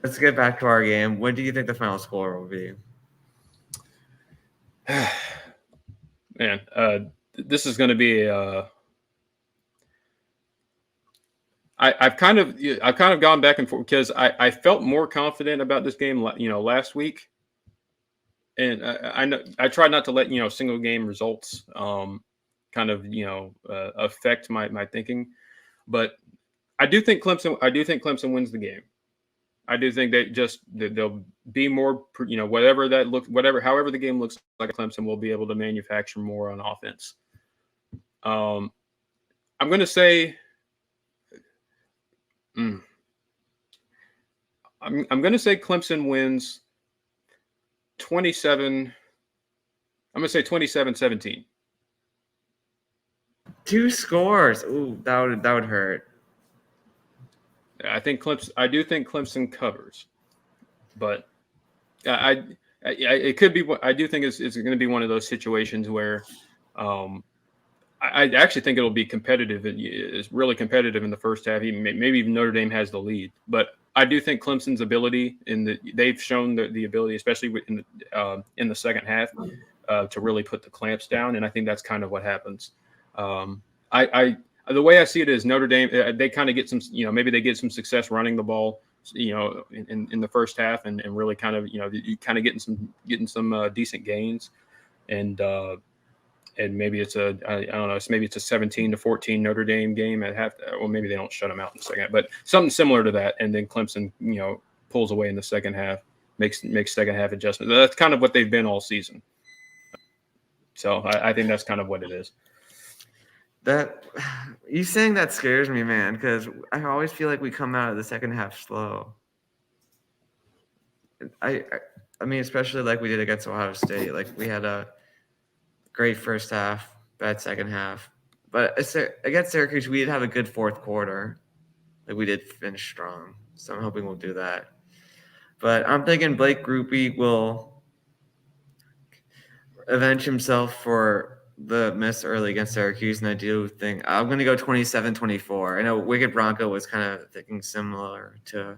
let's get back to our game. What do you think the final score will be? Man, this is going to be I've kind of gone back and forth because I felt more confident about this game, last week, and I know I tried not to let single game results kind of affect my thinking, but I do think Clemson wins the game. I do think that they'll be more, however the game looks like, Clemson will be able to manufacture more on offense. I'm going to say, I'm going to say Clemson wins 27. I'm going to say 27-17. 2 scores. Ooh, that would hurt. I do think Clemson covers, but it could be. I do think it's going to be one of those situations where I actually think it'll be competitive. It's really competitive in the first half. Maybe even Notre Dame has the lead, but I do think Clemson's ability they've shown the ability, especially in the second half, to really put the clamps down, and I think that's kind of what happens. The way I see it is Notre Dame, they kind of get some, maybe they get some success running the ball, in the first half, and really kind of, getting some decent gains, and maybe it's I don't know, maybe it's a 17-14 Notre Dame game at half, or maybe they don't shut them out in the second, but something similar to that, and then Clemson, pulls away in the second half, makes second half adjustments. That's kind of what they've been all season. So I think that's kind of what it is. That you saying that scares me, man, because I always feel like we come out of the second half slow. I mean, especially like we did against Ohio State. Like we had a great first half, bad second half. But against Syracuse, we did have a good fourth quarter. Like we did finish strong. So I'm hoping we'll do that. But I'm thinking Blake Grupe will avenge himself for the miss early against Syracuse, and I do think I'm going to go 27-24. I know Wicked Bronco was kind of thinking similar to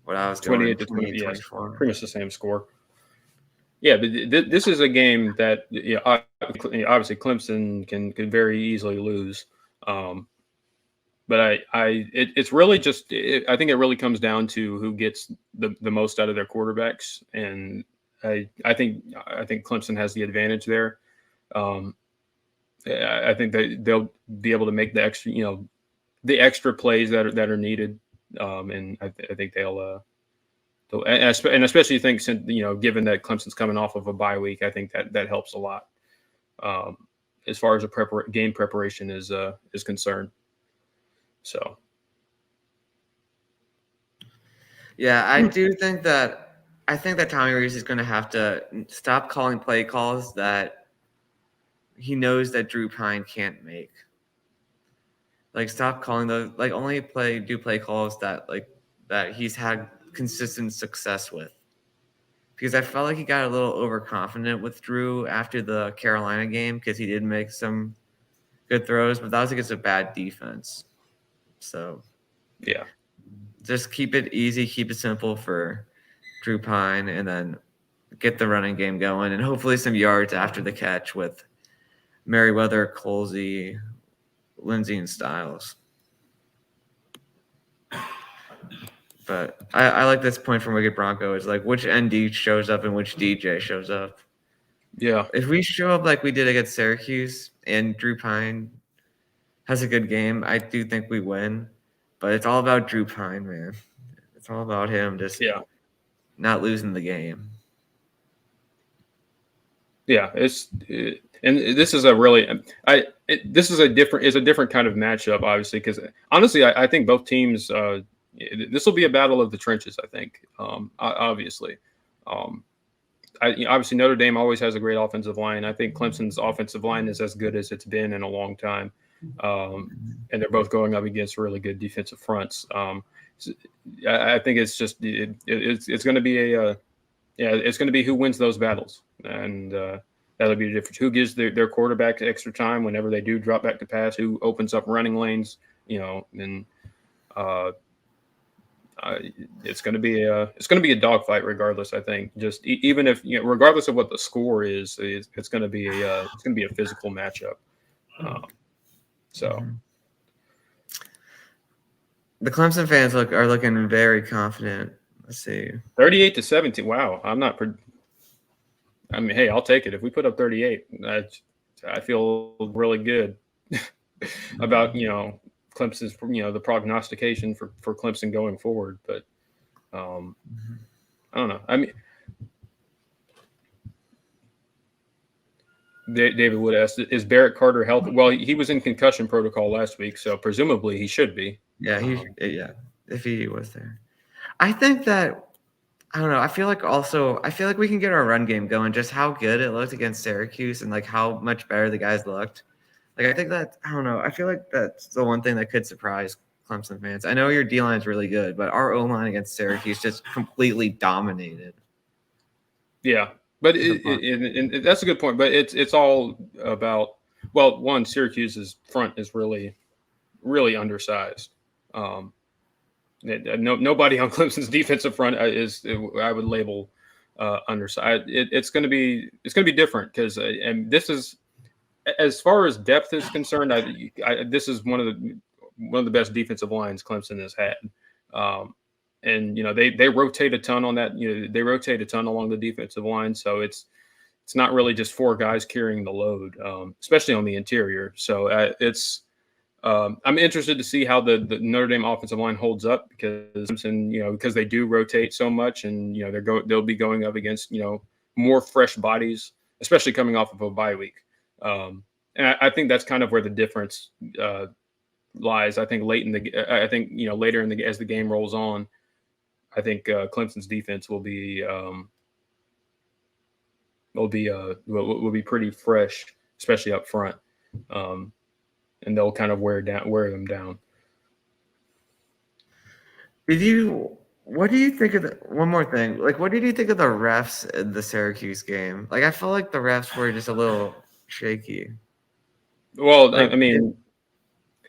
what I was doing. 28-20, yeah, pretty much the same score. Yeah, but this is a game that obviously Clemson can very easily lose. But it's really just I think it really comes down to who gets the most out of their quarterbacks, and I think Clemson has the advantage there. I think they'll be able to make the extra plays that are needed, and I think they'll and especially think given that Clemson's coming off of a bye week, I think that helps a lot as far as game preparation is concerned. So, yeah, I think that Tommy Rees is going to have to stop calling play calls that he knows that Drew Pine can't make. Like, stop calling those. Like, only do play calls that he's had consistent success with. Because I felt like he got a little overconfident with Drew after the Carolina game because he did make some good throws, but that was against a bad defense. So, yeah, just keep it easy, keep it simple for Drew Pine, and then get the running game going, and hopefully some yards after the catch with Merriweather, Colsey, Lindsey, and Styles. But I like this point from Wicked Bronco is like which ND shows up and which DJ shows up. Yeah. If we show up like we did against Syracuse and Drew Pine has a good game, I do think we win. But it's all about Drew Pine, man. It's all about him just not losing the game. Yeah, and this is a really this is a different kind of matchup, obviously, because honestly, I think both teams. This will be a battle of the trenches. I think, obviously, obviously Notre Dame always has a great offensive line. I think Clemson's offensive line is as good as it's been in a long time, and they're both going up against really good defensive fronts. I think it's just it's going to be it's going to be who wins those battles, and that'll be the difference. Who gives their quarterback extra time whenever they do drop back to pass? Who opens up running lanes? And it's going to be a dogfight regardless. I think just even if regardless of what the score is, it's going to be a physical matchup. So Mm-hmm. The Clemson fans are looking very confident. Let's see. 38-17. Wow, I'm not. I mean, hey, I'll take it if we put up 38. I feel really good about Clemson's the prognostication for Clemson going forward. But I don't know. I mean, David Wood asked, "Is Barrett Carter healthy?" Well, he was in concussion protocol last week, so presumably he should be. Yeah, if he was there. I think that I don't know. I feel like we can get our run game going. Just how good it looked against Syracuse and like how much better the guys looked. Like I think that I don't know. I feel like that's the one thing that could surprise Clemson fans. I know your D line is really good, but our O line against Syracuse just completely dominated. Yeah, but that's a good point. But it's all about one, Syracuse's front is really undersized. Nobody on Clemson's defensive front I would label undersized. It's going to be different because and this is as far as depth is concerned. This is one of the best defensive lines Clemson has had. And they rotate a ton on that. They rotate a ton along the defensive line, so it's not really just four guys carrying the load, especially on the interior. So I'm interested to see how the Notre Dame offensive line holds up because Clemson, because they do rotate so much, and they'll be going up against more fresh bodies, especially coming off of a bye week. And I think that's kind of where the difference lies. I think later as the game rolls on, I think Clemson's defense will be pretty fresh, especially up front, and they'll kind of wear them down. What do you think of one more thing? Like, what did you think of the refs in the Syracuse game? Like, I felt like the refs were just a little shaky. Well, like, I mean,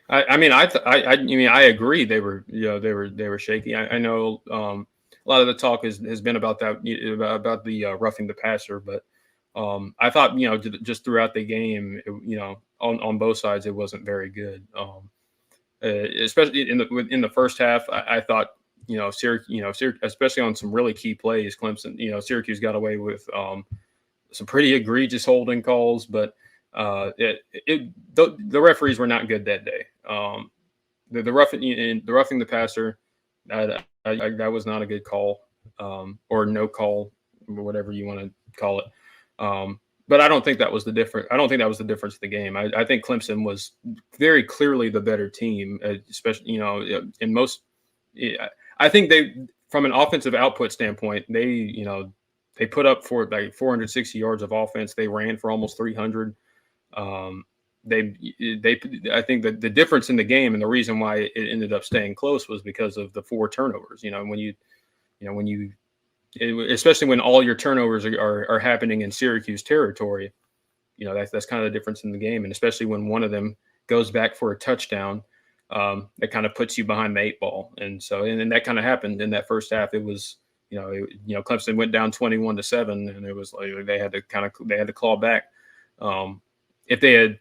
I agree. They were shaky. I know a lot of the talk has been about that about the roughing the passer, but I thought just throughout the game, on both sides, it wasn't very good. Especially in the first half, I thought Syracuse, especially on some really key plays, Clemson, Syracuse got away with some pretty egregious holding calls, but the referees were not good that day. The roughing the passer, that was not a good call, or no call, or whatever you want to call it. But I don't think that was the difference. I don't think that was the difference of the game. I think Clemson was very clearly the better team, especially in most. I think from an offensive output standpoint, they put up for like 460 yards of offense. They ran for almost 300. I think that the difference in the game and the reason why it ended up staying close was because of the 4 turnovers. Especially when all your turnovers are happening in Syracuse territory, that's kind of the difference in the game. And especially when one of them goes back for a touchdown, that kind of puts you behind the 8 ball. And so, and that kind of happened in that first half. It was, Clemson went down 21-7, and it was like they had to claw back. If they had,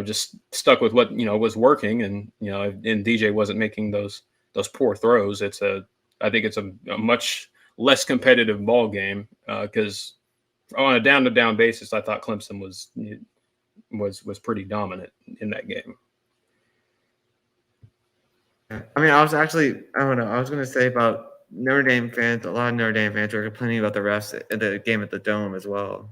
just stuck with what was working, and and DJ wasn't making those poor throws, I think it's a much less competitive ball game, because on a down basis, I thought Clemson was pretty dominant in that game. I mean, I was going to say about Notre Dame fans. A lot of Notre Dame fans are complaining about the refs in the game at the Dome as well.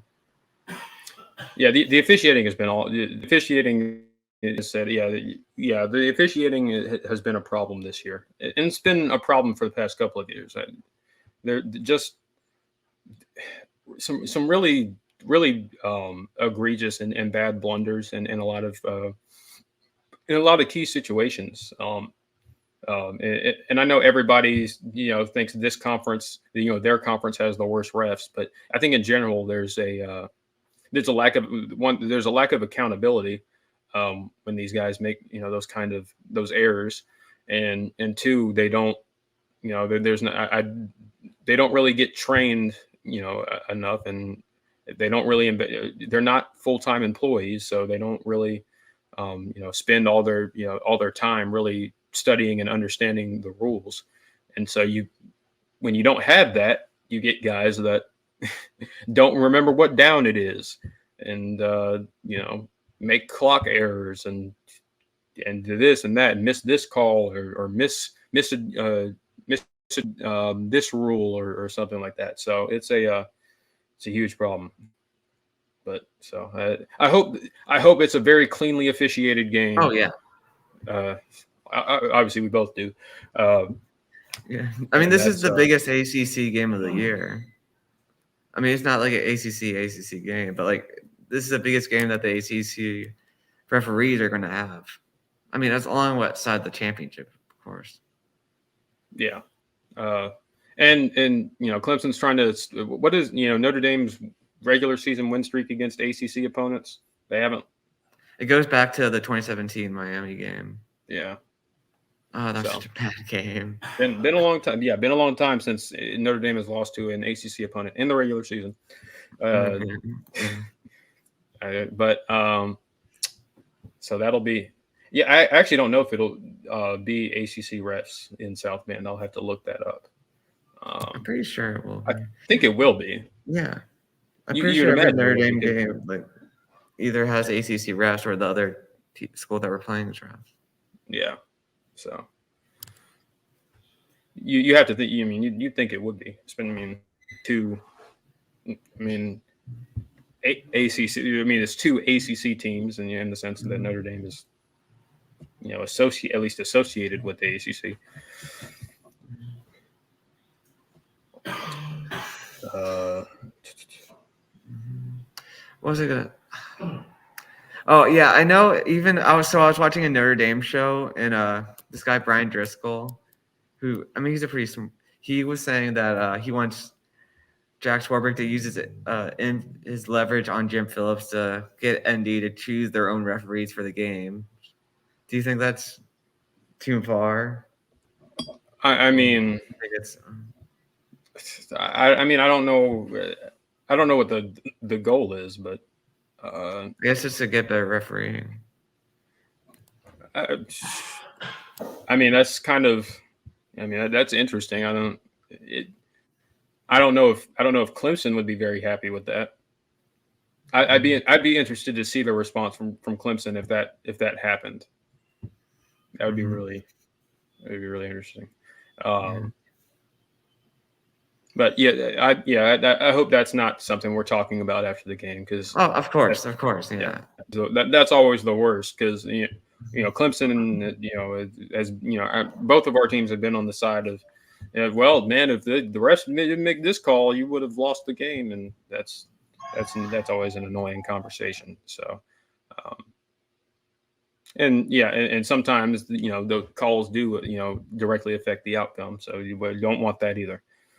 Yeah, the officiating has been the officiating is said. The officiating has been a problem this year, and it's been a problem for the past couple of years. They're just some really egregious and bad blunders in a lot of key situations. And I know everybody thinks this conference, their conference has the worst refs, but I think in general there's a lack of accountability when these guys make those errors, and two, they don't there's not. They don't really get trained, enough, and they don't really. They're not full-time employees, so they don't really, spend all their time really studying and understanding the rules. And so when you don't have that, you get guys that don't remember what down it is, and make clock errors and do this and that, and miss this call, or miss this rule, or something like that. So it's a huge problem. But so I hope it's a very cleanly officiated game. Oh yeah. Obviously we both do. Yeah, I mean, this is the biggest ACC game of the year. I mean, it's not like an ACC game, but like this is the biggest game that the ACC referees are going to have. I mean, that's along what side the championship, of course. Yeah, and Clemson's trying to. What is Notre Dame's regular season win streak against ACC opponents? They haven't. It goes back to the 2017 Miami game. Yeah. Oh, that's such a bad game. Been a long time. Yeah, been a long time since Notre Dame has lost to an ACC opponent in the regular season. So that'll be. Yeah, I actually don't know if it'll be ACC refs in South Bend. I'll have to look that up. I'm pretty sure it will be. I think it will be. Yeah. I'm pretty sure every Notre Dame game like either has ACC refs or the other school that we're playing is refs. Yeah. So you have to think. You think it would be. It's been ACC. It's two ACC teams, and in the sense that Notre Dame is, at least associated with the ACC. What was it gonna? Oh yeah, I know. Even I was watching a Notre Dame show, and this guy Brian Driscoll, who he's a pretty. He was saying that he wants Jack Swarbrick to use his leverage on Jim Phillips to get ND to choose their own referees for the game. Do you think that's too far? I mean, I think it's. I don't know. I don't know what the goal is, but I guess it's to get better refereeing. That's kind of. That's interesting. I don't know if Clemson would be very happy with that. I'd be interested to see the response from Clemson if that happened. That would be really interesting. But I hope that's not something we're talking about after the game, because of course, yeah. So that's always the worst, because Clemson, as both of our teams have been on the side of, well, man, if the rest didn't make this call, you would have lost the game, and that's always an annoying conversation. So, and sometimes the calls do directly affect the outcome, so you don't want that either.